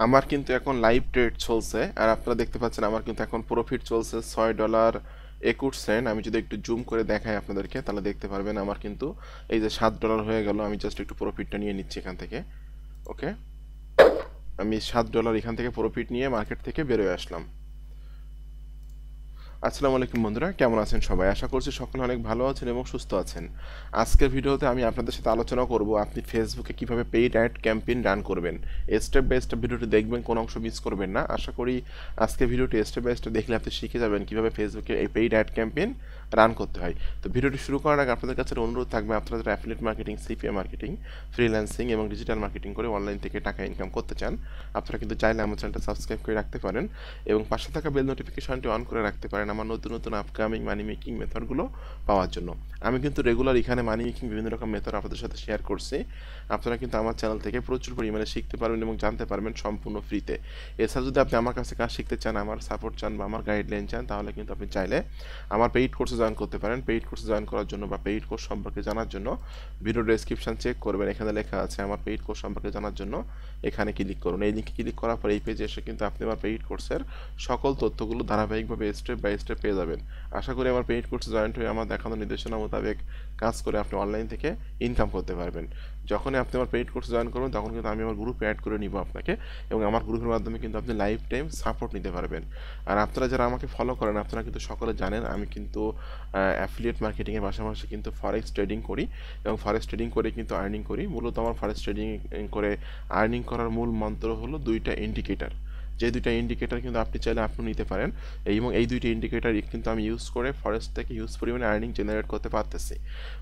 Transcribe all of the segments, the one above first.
আমার কিন্তু এখন লাইভ ট্রেড চলছে আর আপনারা দেখতে পাচ্ছেন আমার কিন্তু এখন প্রফিট চলছে $6.21। আমি যদি একটু জুম করে দেখাই আপনাদেরকে তাহলে দেখতে পারবেন আমার কিন্তু এই যে $7 হয়ে গেল। আমি জাস্ট একটু প্রফিটটা নিয়ে নিচ্ছি এখান থেকে। ওকে, আমি $7 এখান থেকে প্রফিট নিয়ে মার্কেট থেকে বেরোয় আসলাম। আসসালামু আলাইকুম বন্ধুরা, কেমন আছেন সবাই? আশা করছি সকলে অনেক ভালো আছেন এবং সুস্থ আছেন। আজকের ভিডিওতে আমি আপনাদের সাথে আলোচনা করব আপনি ফেসবুকে কিভাবে পেইড অ্যাড ক্যাম্পেইন রান করবেন। স্টেপ বাই স্টেপ ভিডিওটি দেখবেন, কোনো অংশ মিস করবেন না। আশা করি আজকের ভিডিওটি স্টেপ বাই স্টেপ দেখলে আপনি শিখে যাবেন কিভাবে ফেসবুকে এই পেইড অ্যাড ক্যাম্পেইন রান করতে হয়। তো ভিডিওটি শুরু করার আগে আপনাদের কাছে অনুরোধ থাকবে, আপনারা যারা affiliate marketing, CPA marketing, freelancing এবং ডিজিটাল মার্কেটিং করে অনলাইন থেকে টাকা ইনকাম করতে চান, আপনারা কিন্তু চাইলে আমার চ্যানেলটা সাবস্ক্রাইব করে রাখতে পারেন এবং পাশে থাকা বেল নোটিফিকেশনটি অন করে রাখতে পারেন আমার নতুন নতুন আপকামিং মানি মেকিং মেথডগুলো পাওয়ার জন্য। আমি কিন্তু রেগুলার এখানে মানি মেকিং বিভিন্ন রকম মেথড আপনাদের সাথে শেয়ার করছি। আপনারা কিন্তু আমার চ্যানেল থেকে প্রচুর পরিমাণে শিখতে পারবেন এবং জানতে পারবেন সম্পূর্ণ ফ্রিতে। এছাড়া যদি আপনি আমার কাছে কাজ শিখতে চান, আমার সাপোর্ট চান বা আমার গাইডলাইন চান, তাহলে কিন্তু আপনি চাইলে আমার পেইড কোর্সে জয়েন করতে পারেন। পেইড কোর্সে জয়েন করার জন্য বা পেইড কোর্স সম্পর্কে জানার জন্য ভিডিও ডেসক্রিপশন চেক করবেন, এখানে লেখা আছে আমার পেইড কোর্স সম্পর্কে জানার জন্য এখানে ক্লিক করুন। এই লিঙ্কে ক্লিক করার পর এই পেজে এসে কিন্তু আপনি আমার পেইড কোর্সের সকল তথ্যগুলো ধারাবাহিকভাবে স্টেপ বাই স্টেপ পেয়ে যাবেন। আশা করি আমার পেইড কোর্সে জয়েন্ট হয়ে আমার দেখানো নির্দেশনা মোতাবেক কাজ করে আপনি অনলাইন থেকে ইনকাম করতে পারবেন। যখনই আপনি আমার পেইড কোর্সে জয়েন করবেন তখন কিন্তু আমি আমার গ্রুপে অ্যাড করে নিব আপনাকে এবং আমার গ্রুপের মাধ্যমে কিন্তু আপনি লাইফ টাইম সাপোর্ট নিতে পারবেন। আর আপনারা যারা আমাকে ফলো করেন আপনারা কিন্তু সকলে জানেন আমি কিন্তু অ্যাফিলিয়েট মার্কেটিংয়ের পাশাপাশি কিন্তু ফরেক্স ট্রেডিং করি এবং ফরেক্স ট্রেডিং করে কিন্তু আর্নিং করি। মূলত আমার ফরেক্স ট্রেডিং করে আর্নিং করার মূল মন্ত্র হলো দুইটা ইন্ডিকেটর। যে দুইটা ইন্ডিকেটর কিন্তু আপনি চাইলে আপনি নিতে পারেন এবং এই দুইটা ইন্ডিকেটর কিন্তু আমি ইউজ করে ফরেস্ট থেকে হিউজ পরিমাণে আর্নিং জেনারেট করতে পারতেছি।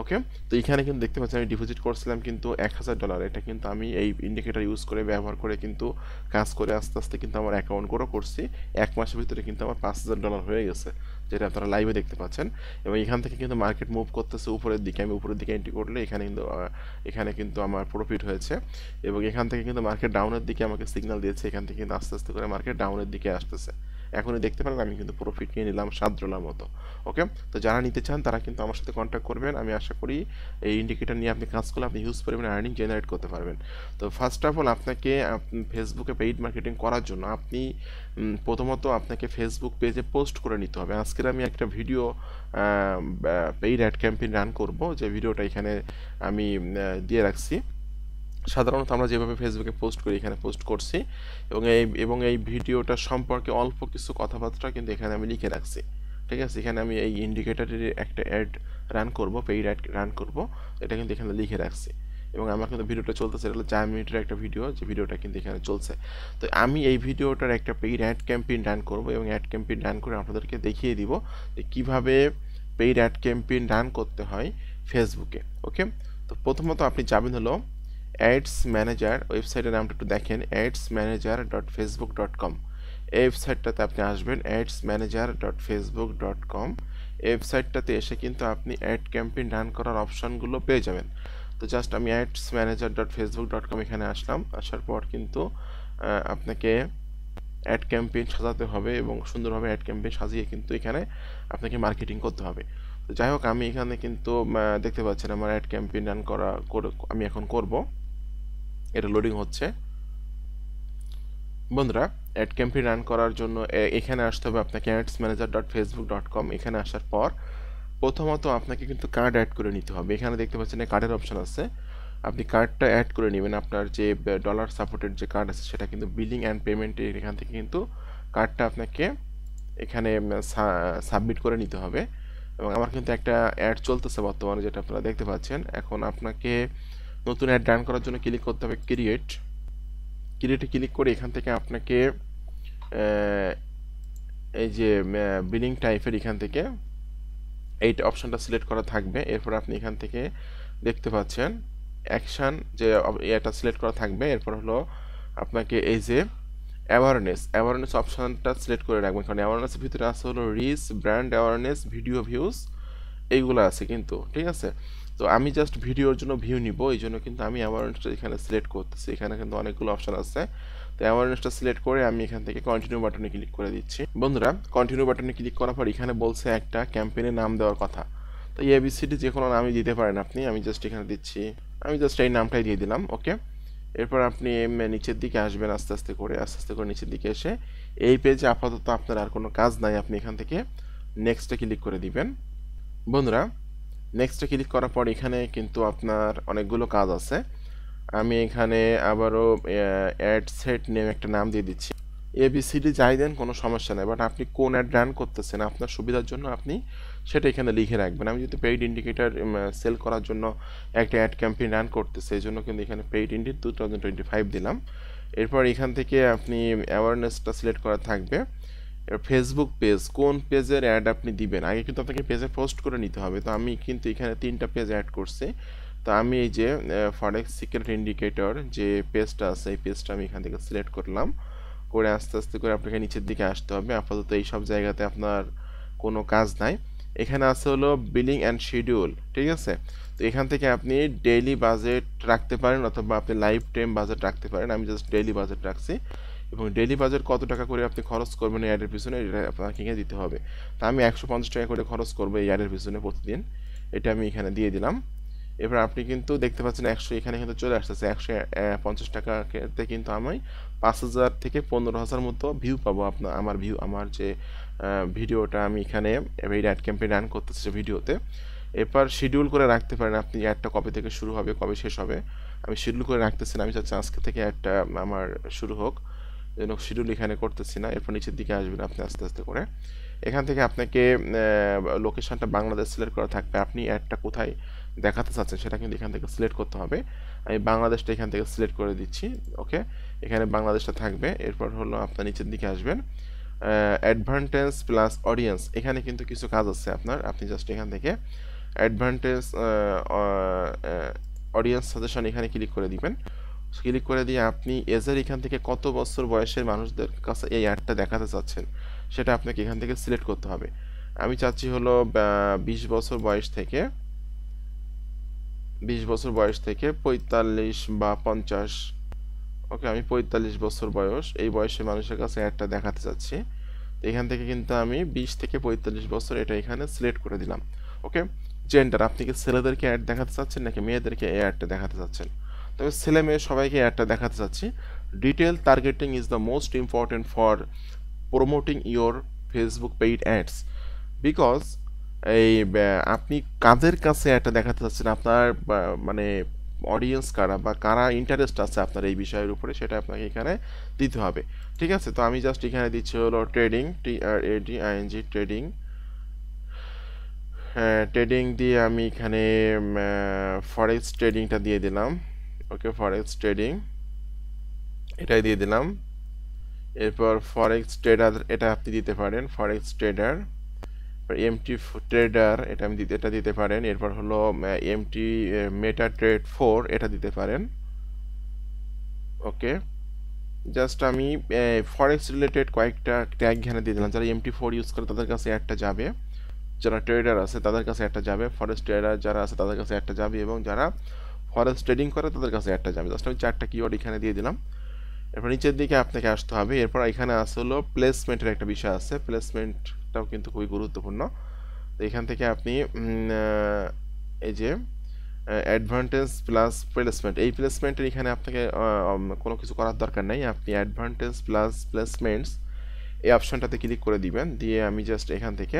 ওকে, তো এখানে কিন্তু দেখতে পাচ্ছেন আমি ডিপোজিট করছিলাম কিন্তু $1000। এটা কিন্তু আমি এই ইন্ডিকেটর ইউজ করে ব্যবহার করে কিন্তু কাজ করে আস্তে আস্তে কিন্তু আমার অ্যাকাউন্ট গ্রো করছি। এক মাসের ভিতরে কিন্তু আমার $5000 হয়ে গেছে, যেটা আপনারা লাইভে দেখতে পাচ্ছেন। এবং এখান থেকে কিন্তু মার্কেট মুভ করতেছে উপরের দিকে। আমি উপরের দিকে এন্ট্রি করলে এখানে কিন্তু আমার প্রফিট হয়েছে এবং এখান থেকে কিন্তু মার্কেট ডাউনের দিকে আমাকে সিগন্যাল দিয়েছে। এখান থেকে কিন্তু আস্তে আস্তে করে মার্কেট ডাউনের দিকে আসতেছে। এখনই দেখতে পারেন আমি কিন্তু প্রফিট নিয়ে নিলাম $7 মতো। ওকে, তো যারা নিতে চান তারা কিন্তু আমার সাথে কন্ট্যাক্ট করবেন। আমি আশা করি এই ইন্ডিকেটর নিয়ে আপনি কাজ করলে আপনি হিউজ পরিমাণে আর্নিং জেনারেট করতে পারবেন। তো ফার্স্ট অফ অল আপনাকে ফেসবুকে পেইড মার্কেটিং করার জন্য আপনি প্রথমত আপনাকে ফেসবুক পেজে পোস্ট করে নিতে হবে। আজকের আমি একটা video paid ad campaign run করব, যে ভিডিওটা এখানে আমি দিয়ে রাখছি। সাধারণত আমরা যেভাবে ফেসবুকে পোস্ট করি এখানে পোস্ট করছি এবং এই ভিডিওটা সম্পর্কে অল্প কিছু কথাবার্তা কিন্তু এখানে আমি লিখে রাখছি। ঠিক আছে, এখানে আমি এই ইন্ডিকেটরের একটা অ্যাড রান করব, পেইড অ্যাড রান করব, এটা কিন্তু এখানে লিখে রাখছি। এবং আমার কিন্তু ভিডিওটা চলতেছে, এটা হলো 4 মিনিটের একটা ভিডিও, যে ভিডিওটা কিন্তু এখানে চলছে। তো আমি এই ভিডিওটার একটা পেইড অ্যাড ক্যাম্পেইন রান করব এবং অ্যাড ক্যাম্পেইন রান করে আপনাদেরকে দেখিয়ে দিব যে কীভাবে পেইড অ্যাড ক্যাম্পেইন রান করতে হয় ফেসবুকে। ওকে, তো প্রথমত আপনি যাবেন হলো অ্যাডস ম্যানেজার, ওয়েবসাইটের নামটা একটু দেখেন, adsmanager.facebook.com। এই ওয়েবসাইটটাতে আপনি আসবেন, adsmanager.facebook.com। এই ওয়েবসাইটটাতে এসে কিন্তু আপনি অ্যাড ক্যাম্পেইন রান করার অপশানগুলো পেয়ে যাবেন। তো জাস্ট আমি adsmanager.facebook.com এখানে আসলাম। আসার পর কিন্তু আপনাকে অ্যাড ক্যাম্পেইন সাজাতে হবে এবং সুন্দরভাবে অ্যাড ক্যাম্পেইন সাজিয়ে কিন্তু এখানে আপনাকে মার্কেটিং করতে হবে। তো যাই হোক, আমি এখানে কিন্তু দেখতে পাচ্ছেন আমার অ্যাড ক্যাম্পেইন রান আমি এখন করব। এটা লোডিং হচ্ছে। বন্ধুরা, অ্যাড ক্যাম্পেইন রান করার জন্য এখানে আসতে হবে আপনাকে adsmanager.facebook.com। এখানে আসার পর প্রথমত আপনাকে কিন্তু কার্ড অ্যাড করে নিতে হবে। এখানে দেখতে পাচ্ছেন কার্ডের অপশন আছে, আপনি কার্ডটা অ্যাড করে নেবেন। আপনার যে ডলার সাপোর্টেড যে কার্ড আছে সেটা কিন্তু বিলিং অ্যান্ড পেমেন্টের এখান থেকে কিন্তু কার্ডটা আপনাকে এখানে সাবমিট করে নিতে হবে। এবং আমার কিন্তু একটা অ্যাড চলতেছে বর্তমানে, যেটা আপনারা দেখতে পাচ্ছেন। এখন আপনাকে নতুন অ্যাড রান করার জন্য ক্লিক করতে হবে ক্রিয়েটে ক্লিক করে এখান থেকে আপনাকে এই যে বিলিং টাইপের এখান থেকে এই অপশনটা সিলেক্ট করা থাকবে। এরপর আপনি এখান থেকে দেখতে পাচ্ছেন অ্যাকশান, যে এটা সিলেক্ট করা থাকবে। এরপর হলো আপনাকে এই যে অ্যাওয়ারনেস অপশানটা সিলেক্ট করে রাখবেন, কারণ অ্যাওয়ারনেসের ভিতরে আছে হলো reach, brand awareness, video views, এইগুলো আছে কিন্তু। ঠিক আছে, তো আমি জাস্ট ভিডিওর জন্য ভিউ নিব, এই জন্য কিন্তু আমি অ্যাওয়ারনেসটা এখানে সিলেক্ট করতেছি। এখানে কিন্তু অনেকগুলো অপশান আছে। তো অ্যাওয়ারনেসটা সিলেক্ট করে আমি এখান থেকে কন্টিনিউ বাটনে ক্লিক করে দিচ্ছি। বন্ধুরা, কন্টিনিউ বাটনে ক্লিক করার পর এখানে বলছে একটা ক্যাম্পেইনের নাম দেওয়ার কথা। তো এবিসিডি যে কোনো নামই দিতে পারেন আপনি। আমি জাস্ট এখানে দিচ্ছি, আমি জাস্ট এই নামটাই দিয়ে দিলাম। ওকে, এরপর আপনি নিচের দিকে আসবেন আস্তে আস্তে করে নিচের দিকে এসে এই পেজে আপাতত আপনার আর কোনো কাজ নাই, আপনি এখান থেকে নেক্সটে ক্লিক করে দিবেন। বন্ধুরা, নেক্সটে ক্লিক করার পর এখানে কিন্তু আপনার অনেকগুলো কাজ আছে। আমি এখানে আবারও অ্যাড সেট নেম একটা নাম দিয়ে দিচ্ছি। এবিসিডি যাই দেন কোনো সমস্যা নেই, বাট আপনি কোন অ্যাড রান করতেছেন আপনার সুবিধার জন্য আপনি সেটা এখানে লিখে রাখবেন। আমি যদি পেইড ইন্ডিকেটর সেল করার জন্য একটা অ্যাড ক্যাম্পেইন রান করতেছে, এই জন্য কিন্তু এখানে পেইড ইন্ডি 2025 দিলাম। এরপর এখান থেকে আপনি অ্যাওয়ারনেসটা সিলেক্ট করা থাকবে। ফেসবুক পেজ, কোন পেজের অ্যাড আপনি দিবেন আগে কিন্তু আপনাকে পেজে পোস্ট করে নিতে হবে। তো আমি কিন্তু এখানে 3টা পেজ অ্যাড করছি। তো আমি এই যে ফরেক্স সিক্রেট ইন্ডিকেটর যে পেজটা আছে এই পেজটা আমি এখান থেকে সিলেক্ট করলাম, করে আস্তে আস্তে করে আপনাকে নিচের দিকে আসতে হবে। আপাতত এই সব জায়গাতে আপনার কোনো কাজ নাই। এখানে আছে হলো বিলিং অ্যান্ড শিডিউল, ঠিক আছে। তো এখান থেকে আপনি ডেইলি বাজেট রাখতে পারেন অথবা আপনি লাইফ টাইম বাজেট রাখতে পারেন। আমি জাস্ট ডেইলি বাজেট রাখছি এবং ডেইলি বাজেট কত টাকা করে আপনি খরচ করবেন এই অ্যাডের পিছনে এটা আপনাকে এখানে দিতে হবে। তা আমি 150 টাকা করে খরচ করবো এই অ্যাডের পিছনে প্রতিদিন, এটা আমি এখানে দিয়ে দিলাম। এবার আপনি কিন্তু দেখতে পাচ্ছেন 100 এখানে কিন্তু চলে আসতেছে। 150 টাকাতে কিন্তু আমি 5,000 থেকে 15,000 মতো ভিউ পাবো। আমার যে ভিডিওটা আমি এখানে এই অ্যাড ক্যাম্পেইন রান করতেছি ভিডিওতে। এরপর শিডিউল করে রাখতে পারেন আপনি অ্যাডটা কবে থেকে শুরু হবে কবে শেষ হবে। আমি শিডিউল করে রাখতেছি না, আমি চাচ্ছি আজকে থেকে অ্যাডটা আমার শুরু হোক, যেন শিডিউল এখানে করতেছি না। এরপর নিচের দিকে আসবেন আপনি আস্তে আস্তে করে। এখান থেকে আপনাকে লোকেশনটা বাংলাদেশ সিলেক্ট করা থাকবে, আপনি অ্যাডটা কোথায় দেখাতে চাচ্ছেন সেটা কিন্তু এখান থেকে সিলেক্ট করতে হবে। আমি বাংলাদেশটা এখান থেকে সিলেক্ট করে দিচ্ছি। ওকে, এখানে বাংলাদেশটা থাকবে। এরপর হলো আপনার নিচের দিকে আসবেন, অ্যাডভান্টেজ প্লাস অডিয়েন্স, এখানে কিন্তু কিছু কাজ আছে আপনার। আপনি জাস্ট এখান থেকে অ্যাডভান্টেজ অডিয়েন্স সাজেশন এখানে ক্লিক করে দিবেন। ক্লিক করে দিয়ে আপনি এজের এখান থেকে কত বছর বয়সের মানুষদের কাছে এই অ্যাডটা দেখাতে চাচ্ছেন সেটা আপনাকে এখান থেকে সিলেক্ট করতে হবে। আমি চাচ্ছি হলো 20 বছর বয়স থেকে 45 বা 50। ওকে, আমি 45 বছর বয়স, এই বয়সের মানুষের কাছে অ্যাডটা দেখাতে চাচ্ছি। তো এখান থেকে কিন্তু আমি 20 থেকে 45 বছর এটা এখানে সিলেক্ট করে দিলাম। ওকে, জেন্ডার, আপনি কি ছেলেদেরকে অ্যাড দেখাতে চাচ্ছেন নাকি মেয়েদেরকে এই অ্যাডটা দেখাতে চাচ্ছেন? তবে ছেলে মেয়ে সবাইকে অ্যাডটা দেখাতে চাচ্ছি। Detail targeting is the most important for promoting your Facebook paid ads, because এই আপনি কাদের কাছে অ্যাডটা দেখাতে চাচ্ছেন, আপনার মানে অডিয়েন্স কারা বা কারা ইন্টারেস্ট আছে আপনার এই বিষয়ের উপরে সেটা আপনাকে এখানে দিতে হবে। ঠিক আছে, তো আমি জাস্ট এখানে দিচ্ছি হলো ট্রেডিং, TRADING ট্রেডিং। ট্রেডিং দিয়ে আমি এখানে ফরেক্স ট্রেডিংটা দিয়ে দিলাম। ওকে, ফরেক্স ট্রেডিং এটাই দিয়ে দিলাম। এরপর ফরেক্স ট্রেডার এটা আপনি দিতে পারেন, ফরেক্স ট্রেডার। এমটি ট্রেডার এটা এটা দিতে পারেন। এরপর হলো এমটি মেটা ট্রেড 4 এটা দিতে পারেন। ওকে, জাস্ট আমি ফরেক্স রিলেটেড কয়েকটা ট্যাগ এখানে দিয়ে দিলাম। যারা MT4 ইউজ করে তাদের কাছে একটা যাবে, যারা ট্রেডার আছে তাদের কাছে একটা যাবে, ফরেক্স ট্রেডার যারা আছে তাদের কাছে একটা যাবে, এবং যারা ফরেক্স ট্রেডিং করে তাদের কাছে একটা যাবে। জাস্ট আমি 4টা কিওয়ার্ড এখানে দিয়ে দিলাম। এরপর নিচের দিকে আপনাকে আসতে হবে। এরপর এখানে আসলে প্লেসমেন্টের একটা বিষয় আছে, প্লেসমেন্টটাও কিন্তু খুবই গুরুত্বপূর্ণ। তো এখান থেকে আপনি এই যে অ্যাডভান্টেজ প্লাস প্লেসমেন্ট, এই প্লেসমেন্টের এখানে আপনাকে কোনো কিছু করার দরকার নেই। আপনি অ্যাডভান্টেজ প্লাস প্লেসমেন্টস এই অপশনটাতে ক্লিক করে দিবেন। দিয়ে আমি জাস্ট এখান থেকে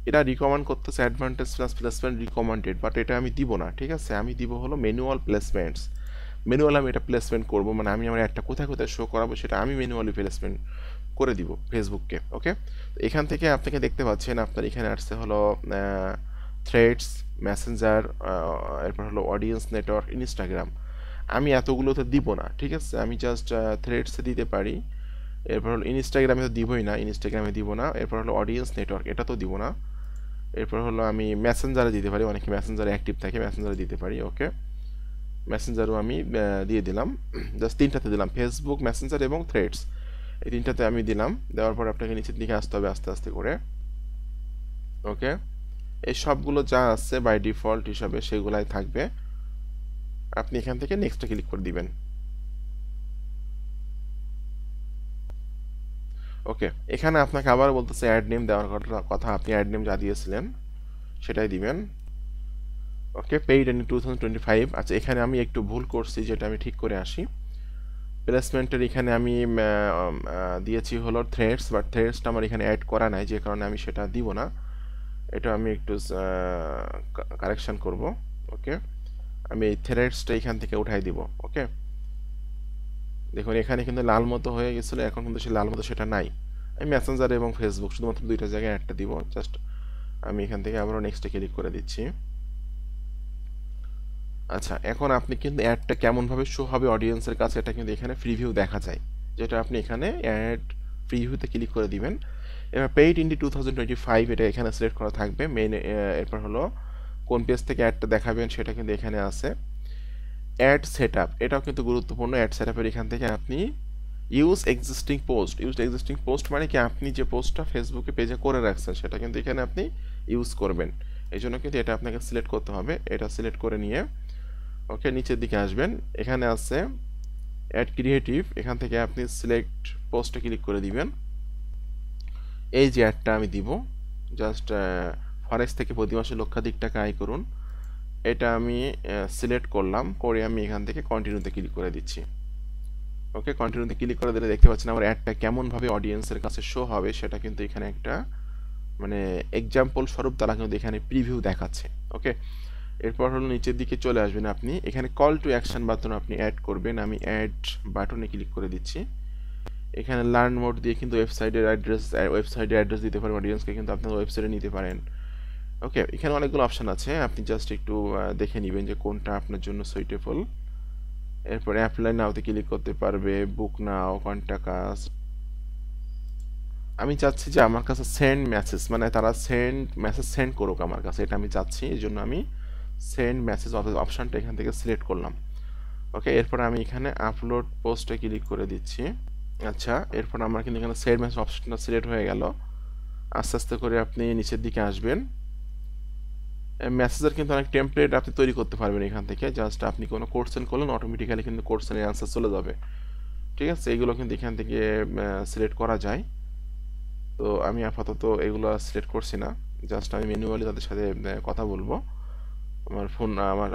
এটা রিকমেন্ড করতেছে advantage plus placement recommended, but এটা আমি দিব না। ঠিক আছে, আমি দিব হলো ম্যানুয়াল প্লেসমেন্টস। ম্যানুয়াল আমি এটা প্লেসমেন্ট করবো, মানে আমি আমার একটা কোথায় কোথায় শো করাবো সেটা আমি ম্যানুয়ালি প্লেসমেন্ট করে দিব ফেসবুককে। ওকে, এখান থেকে আপনাকে দেখতে পাচ্ছেন আপনার এখানে আসছে হলো থ্রেডস, মেসেঞ্জার, এরপর হলো অডিয়েন্স নেটওয়ার্ক, ইনস্টাগ্রাম। আমি এতগুলোতে দিব না। ঠিক আছে, আমি জাস্ট থ্রেডসে দিতে পারি। এরপর হলো ইনস্টাগ্রামে তো দিবই না, ইনস্টাগ্রামে দিব না। এরপর হলো অডিয়েন্স নেটওয়ার্ক, এটা তো দিব না। এরপর হলো আমি মেসেঞ্জারে দিতে পারি, অনেকে মেসেঞ্জারে অ্যাক্টিভ থাকে, মেসেঞ্জারে দিতে পারি। ওকে, মেসেঞ্জারও আমি দিয়ে দিলাম। জাস্ট 3টাতে দিলাম, ফেসবুক, মেসেঞ্জার এবং থ্রেডস, এই 3টাতে আমি দিলাম। দেওয়ার পর আপনাকে নিচের দিকে আসতে হবে আস্তে আস্তে করে। ওকে, এই সবগুলো যা আছে বাই ডিফল্ট হিসাবে সেগুলাই থাকবে। আপনি এখান থেকে নেক্সটে ক্লিক করে দিবেন। ওকে, এখানে আপনাকে আবার বলতেছে অ্যাড নেম দেওয়ার কথা, আপনি অ্যাড নেম যা দিয়েছিলেন সেটাই দিবেন। ওকে, পেইড ইন 2025। আচ্ছা, এখানে আমি একটু ভুল করছি, যেটা আমি ঠিক করে আসি। প্লেসমেন্টের এখানে আমি দিয়েছি হলো থ্রেডস, বাট থ্রেডসটা আমার এখানে অ্যাড করা নাই, যে কারণে আমি সেটা দিব না। এটা আমি একটু কারেকশন করব। ওকে, আমি এই থ্রেডসটা এখান থেকে উঠাই দিব। ওকে, দেখুন এখানে কিন্তু লাল মতো হয়ে গেছিলো, এখন কিন্তু সেই লাল মতো সেটা নাই। আমি মেসেঞ্জার এবং ফেসবুক শুধুমাত্র দুইটা জায়গায় অ্যাডটা দিব। জাস্ট আমি এখান থেকে আবারও নেক্সটে ক্লিক করে দিচ্ছি। আচ্ছা, এখন আপনি কিন্তু অ্যাডটা কেমনভাবে শো হবে অডিয়েন্সের কাছে, এটা কিন্তু এখানে প্রিভিউ দেখা যায়, যেটা আপনি এখানে অ্যাড প্রিভিউতে ক্লিক করে দিবেন। এবার পেইড ইন্ডি 2025 এটা এখানে সিলেক্ট করা থাকবে মেইন। এরপর হলো কোন পেজ থেকে অ্যাডটা দেখাবেন সেটা কিন্তু এখানে আছে। অ্যাড সেটআপ এটাও কিন্তু গুরুত্বপূর্ণ। অ্যাড সেটআপের এখান থেকে আপনি ইউজ এক্সিস্টিং পোস্ট মানে কি, আপনি যে পোস্টটা ফেসবুকে পেজে করে রাখছেন সেটা কিন্তু এখানে আপনি ইউজ করবেন। এই জন্য কিন্তু এটা আপনাকে সিলেক্ট করতে হবে। এটা সিলেক্ট করে নিয়ে ওকে নিচের দিকে আসবেন, এখানে আছে অ্যাড ক্রিয়েটিভ, এখান থেকে আপনি সিলেক্ট পোস্টে ক্লিক করে দিবেন। এই যে অ্যাডটা আমি দিব, জাস্ট ফরেক্স থেকে প্রতি মাসে লক্ষাধিক টাকা আয় করুন, এটা আমি সিলেক্ট করলাম, করে আমি এখান থেকে কন্টিনিউতে ক্লিক করে দিচ্ছি। ওকে, কন্টিনিউতে ক্লিক করে দিলে দেখতে পাচ্ছেন আমার অ্যাডটা কেমনভাবে অডিয়েন্সের কাছে শো হবে সেটা কিন্তু এখানে একটা মানে এক্সাম্পল স্বরূপ তারা কিন্তু এখানে প্রিভিউ দেখাচ্ছে। ওকে, এরপর হলো নিচের দিকে চলে আসবেন, আপনি এখানে কল টু অ্যাকশন বাটন আপনি অ্যাড করবেন। আমি অ্যাড বাটনে ক্লিক করে দিচ্ছি। এখানে লার্ন মোড দিয়ে কিন্তু ওয়েবসাইটের অ্যাড্রেস দিতে পারেন অডিয়েন্সকে, কিন্তু আপনার ওয়েবসাইটে নিতে পারেন। ওকে, এখানে অনেকগুলো অপশন আছে, আপনি জাস্ট একটু দেখে নেবেন যে কোনটা আপনার জন্য সুইটেবল। এরপরে অ্যাপ্লাই নাওতে ক্লিক করতে পারবে, বুক নাও, কন্টাক্ট আস। আমি চাচ্ছি যে আমার কাছে সেন্ড মেসেজ, মানে তারা মেসেজ সেন্ড করুক আমার কাছে, এটা আমি চাচ্ছি। এই জন্য আমি সেন্ড মেসেজ অপশানটা এখান থেকে সিলেক্ট করলাম। ওকে, এরপর আমি এখানে আপলোড পোস্টে ক্লিক করে দিচ্ছি। আচ্ছা, এরপর আমার কিন্তু এখানে সেন্ড মেসেজ অপশনটা সিলেক্ট হয়ে গেল। আস্তে আস্তে করে আপনি নিচের দিকে আসবেন। মেসেজের কিন্তু অনেক টেমপ্লেট আপনি তৈরি করতে পারবেন এখান থেকে। জাস্ট আপনি কোনো কোশ্চেন করলেন, অটোমেটিক্যালি কিন্তু কোশ্চেনের অ্যান্সার চলে যাবে। ঠিক আছে, এগুলো কিন্তু এখান থেকে সিলেক্ট করা যায়। তো আমি আপাতত এগুলো সিলেক্ট করছি না, জাস্ট আমি ম্যানুয়ালি তাদের সাথে কথা বলবো।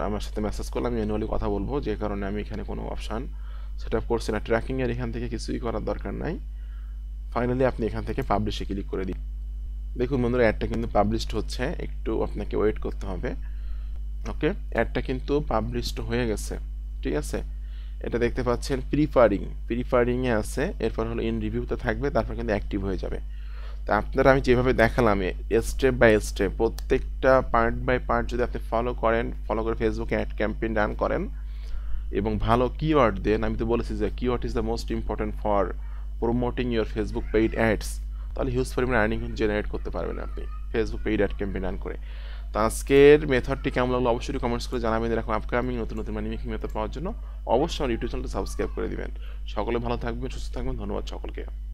আমার সাথে মেসেজ করলে আমি ম্যানুয়ালি কথা বলবো, যে কারণে আমি এখানে কোনো অপশান সেট আপ করছি না। ট্র্যাকিংয়ের এখান থেকে কিছুই করার দরকার নাই। ফাইনালি আপনি এখান থেকে পাবলিশে ক্লিক করে দিন। দেখুন বন্ধুরা, অ্যাডটা কিন্তু পাবলিশড হচ্ছে, একটু আপনাকে ওয়েট করতে হবে। ওকে, অ্যাডটা কিন্তু পাবলিশড হয়ে গেছে। ঠিক আছে, এটা দেখতে পাচ্ছেন প্রিফারিংয়ে আছে, এরপর হলো ইন রিভিউতে থাকবে, তারপর কিন্তু অ্যাক্টিভ হয়ে যাবে। তা আপনারা আমি যেভাবে দেখালাম স্টেপ বাই স্টেপ প্রত্যেকটা পার্ট বাই পার্ট যদি আপনি ফলো করে ফেসবুকে অ্যাড ক্যাম্পেইন রান করেন এবং ভালো কিওয়ার্ড দেন, আমি তো বলেছি যে keyword is the most important for promoting your Facebook paid ads, তাহলে হিউজ পরিমাণে আর্নিং জেনারেট করতে পারবেন আপনি Facebook paid ad campaign run করে। তো আজকের মেথডটি কেমন লাগলো অবশ্যই কমেন্টস করে জানাবেন। এরকম আপকামিং নতুন নতুন মানি মেকিং মেথড পাওয়ার জন্য অবশ্যই আমার ইউটিউব চ্যানেলটা সাবস্ক্রাইব করে দিবেন। সকলে ভালো থাকবেন, সুস্থ থাকবেন, ধন্যবাদ সকলকে।